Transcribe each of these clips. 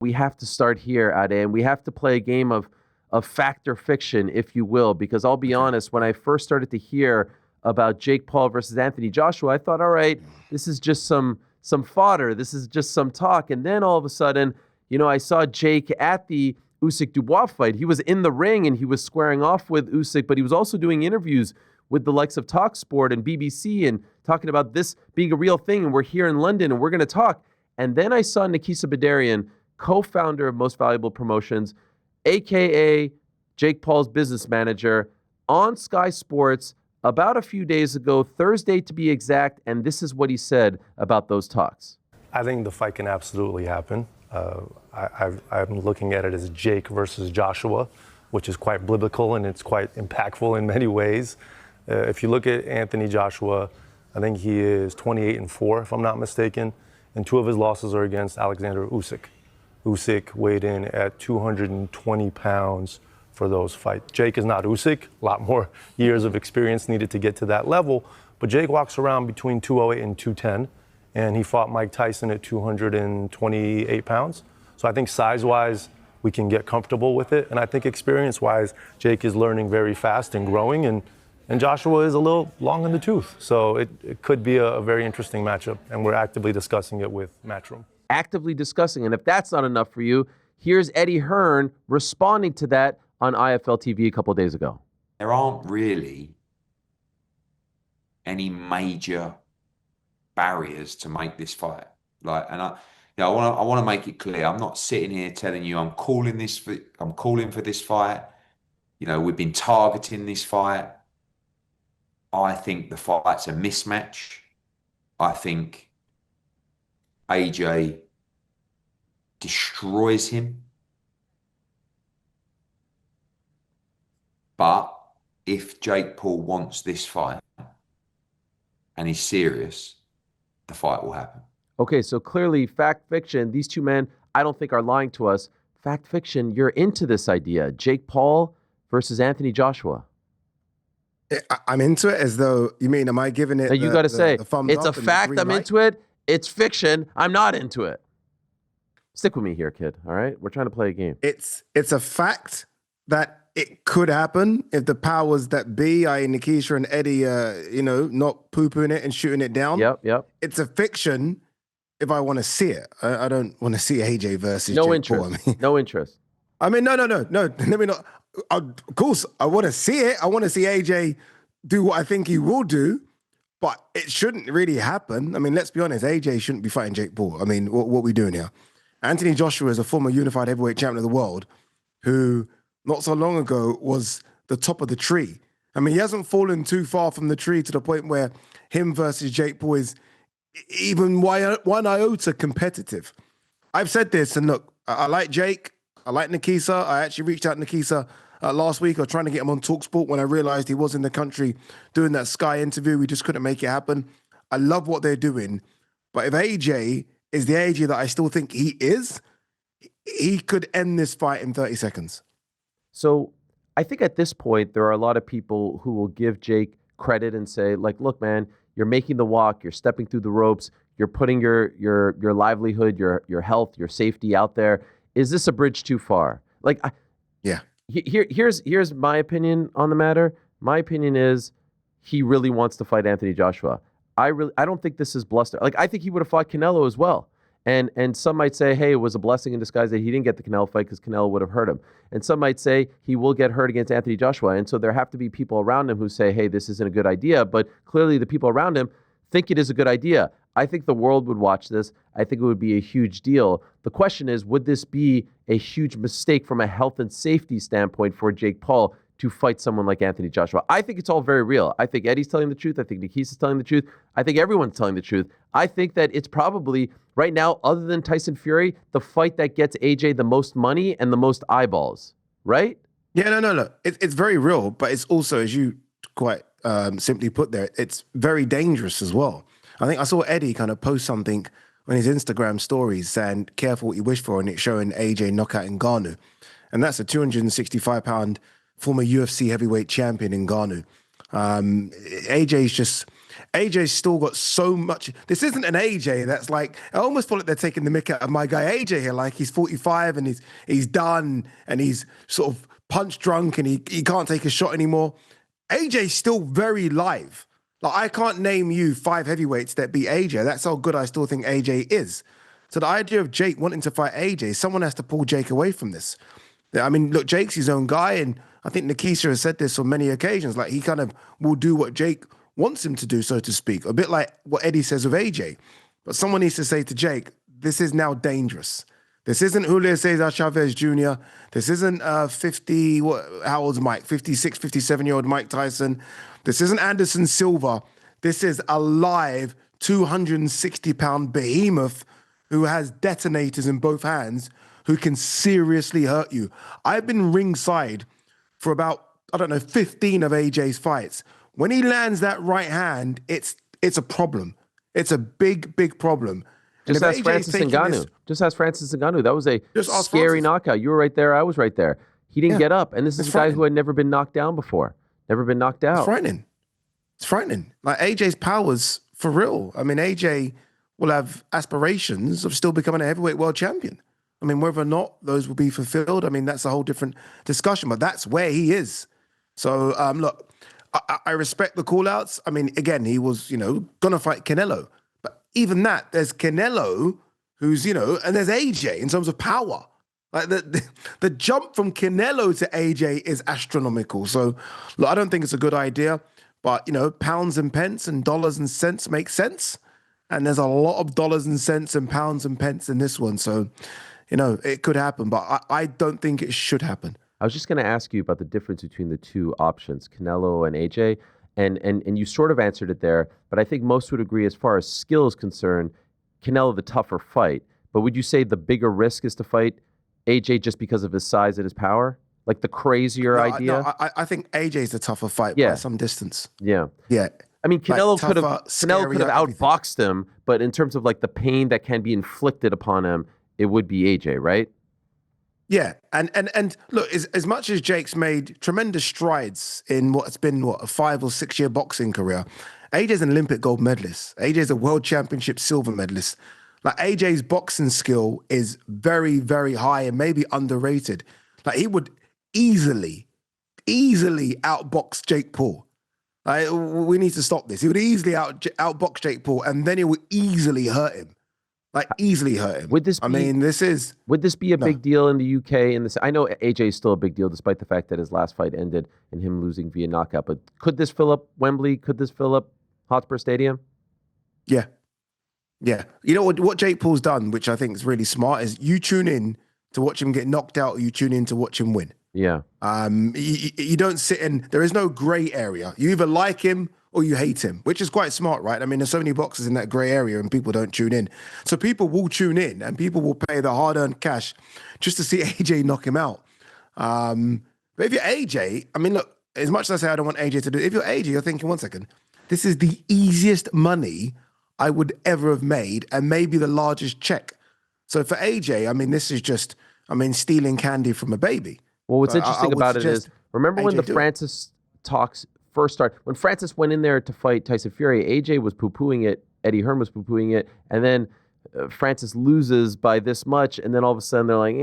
We have to start here, Ade, and we have to play a game of fact or fiction, if you will, because I'll be honest, when I first started to hear about Jake Paul versus Anthony Joshua, I thought, all right, this is just some fodder. This is just some talk. And then all of a sudden, I saw Jake at the Usyk-Dubois fight. He was in the ring and he was squaring off with Usyk, but he was also doing interviews with the likes of TalkSport and BBC and talking about this being a real thing. And we're here in London and we're going to talk. And then I saw Nikisa Badarian, co-founder of Most Valuable Promotions, a.k.a. Jake Paul's business manager, on Sky Sports about a few days ago, Thursday to be exact, and this is what he said about those talks. I think the fight can absolutely happen. I'm looking at it as Jake versus Joshua, which is quite biblical and it's quite impactful in many ways. If you look at Anthony Joshua, I think he is 28-4, if I'm not mistaken, and 2 of his losses are against Alexander Usyk. Usyk weighed in at 220 pounds for those fights. Jake is not Usyk, a lot more years of experience needed to get to that level, but Jake walks around between 208 and 210, and he fought Mike Tyson at 228 pounds. So I think size-wise, we can get comfortable with it, and I think experience-wise, Jake is learning very fast and growing, and Joshua is a little long in the tooth. So it could be a very interesting matchup, and we're actively discussing it with Matchroom. Actively discussing, and if that's not enough for you, here's Eddie Hearn responding to that on IFL TV a couple of days ago. There aren't really any major barriers to make this fight. I want to make it clear. I'm not sitting here telling you I'm calling for this fight. We've been targeting this fight. I think the fight's a mismatch. I think AJ destroys him. But if Jake Paul wants this fight and he's serious, the fight will happen. Okay, so clearly fact fiction, these two men, I don't think are lying to us. Fact fiction, you're into this idea. Jake Paul versus Anthony Joshua. I'm into it as though, you mean, am I giving it now you got to say, it's a fact, I'm light? into it. It's fiction, I'm not into it. Stick with me here, kid, all right? We're trying to play a game. It's a fact that it could happen if the powers that be, i.e. Nikisa and Eddie, not poo-pooing it and shooting it down. Yep. It's a fiction if I want to see it. I don't want to see AJ versus no Jake interest. Paul. No interest. I mean, no. Let me not. Of course, I want to see it. I want to see AJ do what I think he will do, but it shouldn't really happen. I mean, let's be honest. AJ shouldn't be fighting Jake Paul. I mean, what are we doing here? Anthony Joshua is a former unified heavyweight champion of the world who not so long ago was the top of the tree. I mean, he hasn't fallen too far from the tree to the point where him versus Jake Paul is even one iota competitive. I've said this, and look, I like Jake. I like Nikisa. I actually reached out to Nikisa last week. I was trying to get him on TalkSport when I realized he was in the country doing that Sky interview. We just couldn't make it happen. I love what they're doing. But if AJ is the AJ that I still think he is, he could end this fight in 30 seconds. So I think at this point, there are a lot of people who will give Jake credit and say, look, man, you're making the walk, you're stepping through the ropes, you're putting your livelihood, your health, your safety out there. Is this a bridge too far? Yeah. Here's my opinion on the matter. My opinion is he really wants to fight Anthony Joshua. I don't think this is bluster. I think he would have fought Canelo as well. And some might say, hey, it was a blessing in disguise that he didn't get the Canelo fight because Canelo would have hurt him. And some might say he will get hurt against Anthony Joshua. And so there have to be people around him who say, hey, this isn't a good idea. But clearly the people around him think it is a good idea. I think the world would watch this. I think it would be a huge deal. The question is, would this be a huge mistake from a health and safety standpoint for Jake Paul to fight someone like Anthony Joshua? I think it's all very real. I think Eddie's telling the truth. I think Nikisa's telling the truth. I think everyone's telling the truth. I think that it's probably, right now, other than Tyson Fury, the fight that gets AJ the most money and the most eyeballs, right? Yeah, no. It's very real, but it's also, as you quite simply put there, it's very dangerous as well. I think I saw Eddie kind of post something on his Instagram stories saying, careful what you wish for, and it's showing AJ knockout in Ngannou. And that's a 265-pound former UFC heavyweight champion in Ngannou. AJ's just, AJ's still got so much. This isn't an AJ that's like, I almost feel like they're taking the mick out of my guy AJ here. Like he's 45 and he's done and he's sort of punch drunk and he can't take a shot anymore. AJ's still very live. Like I can't name you 5 heavyweights that beat AJ. That's how good I still think AJ is. So the idea of Jake wanting to fight AJ, someone has to pull Jake away from this. I mean, look, Jake's his own guy, and I think Nikisha has said this on many occasions. Like he kind of will do what Jake wants him to do, so to speak. A bit like what Eddie says of AJ. But someone needs to say to Jake, this is now dangerous. This isn't Julio Cesar Chavez Jr. This isn't 50, how old's Mike? 56, 57-year-old Mike Tyson. This isn't Anderson Silva. This is a live 260-pound behemoth who has detonators in both hands, who can seriously hurt you. I've been ringside for about, 15 of AJ's fights. When he lands that right hand, it's a problem. It's a big, big problem. Just ask Francis Ngannou. Just ask Francis Ngannou. That was a scary knockout. You were right there. I was right there. He didn't get up. And this is a guy who had never been knocked down before. Never been knocked out. It's frightening. It's frightening. Like AJ's powers for real. I mean, AJ will have aspirations of still becoming a heavyweight world champion. I mean, whether or not those will be fulfilled, I mean, that's a whole different discussion, but that's where he is. So, look, I respect the call-outs. I mean, again, he was, going to fight Canelo. But even that, there's Canelo, who's, and there's AJ in terms of power. Like the jump from Canelo to AJ is astronomical. So, look, I don't think it's a good idea. But, pounds and pence and dollars and cents make sense. And there's a lot of dollars and cents and pounds and pence in this one. So, it could happen, but I don't think it should happen. I was just going to ask you about the difference between the two options, Canelo and AJ, and you sort of answered it there, but I think most would agree as far as skill is concerned, Canelo the tougher fight. But would you say the bigger risk is to fight AJ just because of his size and his power? Like the crazier idea? No, I think AJ's the tougher fight by some distance. Yeah. Yeah. I mean, Canelo like, could have outboxed him, but in terms of like the pain that can be inflicted upon him, it would be AJ, right? Yeah, and look, as much as Jake's made tremendous strides in what's been a 5 or 6 year boxing career, AJ's an Olympic gold medalist. AJ's a world championship silver medalist. Like AJ's boxing skill is very, very high and maybe underrated. Like he would easily outbox Jake Paul. Like, we need to stop this. He would easily outbox Jake Paul, and then it would easily hurt him. Like easily hurt him. Would this be a big deal in the UK? I know AJ is still a big deal, despite the fact that his last fight ended in him losing via knockout. But could this fill up Wembley? Could this fill up Hotspur Stadium? Yeah. You know what Jake Paul's done, which I think is really smart, is you tune in to watch him get knocked out, or you tune in to watch him win. Yeah. You don't sit in. There is no gray area. You either like him or you hate him, which is quite smart, right? I mean, there's so many boxers in that gray area and people don't tune in. So people will tune in and people will pay the hard-earned cash just to see AJ knock him out. But if you're AJ, I mean, look, as much as I say I don't want AJ to do it, if you're AJ, you're thinking, one second, this is the easiest money I would ever have made and maybe the largest check. So for AJ, I mean, this is just, stealing candy from a baby. Well, what's interesting about it is, remember when the Francis talks first started, when Francis went in there to fight Tyson Fury, AJ was poo-pooing it, Eddie Hearn was poo-pooing it, and then Francis loses by this much, and then all of a sudden they're like,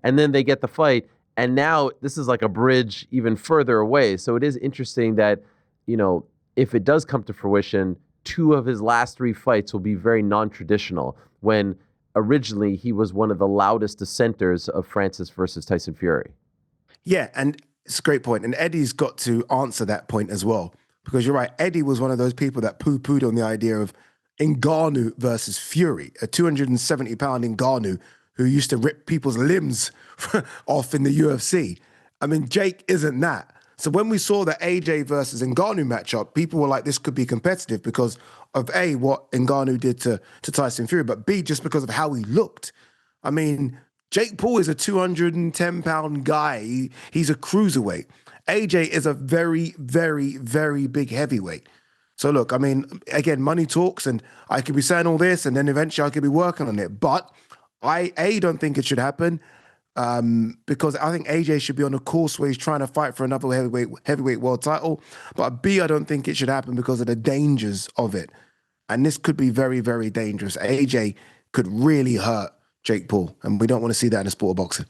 and then they get the fight, and now this is like a bridge even further away. So it is interesting that, if it does come to fruition, 2 of his last 3 fights will be very non-traditional, when originally he was one of the loudest dissenters of Francis versus Tyson Fury. Yeah, and it's a great point. And Eddie's got to answer that point as well. Because you're right, Eddie was one of those people that poo-pooed on the idea of Ngannou versus Fury, a 270-pound Ngannou who used to rip people's limbs off in the UFC. I mean, Jake isn't that. So when we saw the AJ versus Ngannou matchup, people were like, this could be competitive because of A, what Ngannou did to Tyson Fury, but B, just because of how he looked. I mean, Jake Paul is a 210-pound guy. He's a cruiserweight. AJ is a very, very, very big heavyweight. So look, I mean, again, money talks, and I could be saying all this, and then eventually I could be working on it. But I don't think it should happen. because I think AJ should be on a course where he's trying to fight for another heavyweight world title. But B, I don't think it should happen because of the dangers of it. And this could be very, very dangerous. AJ could really hurt Jake Paul, and we don't want to see that in the sport of boxing.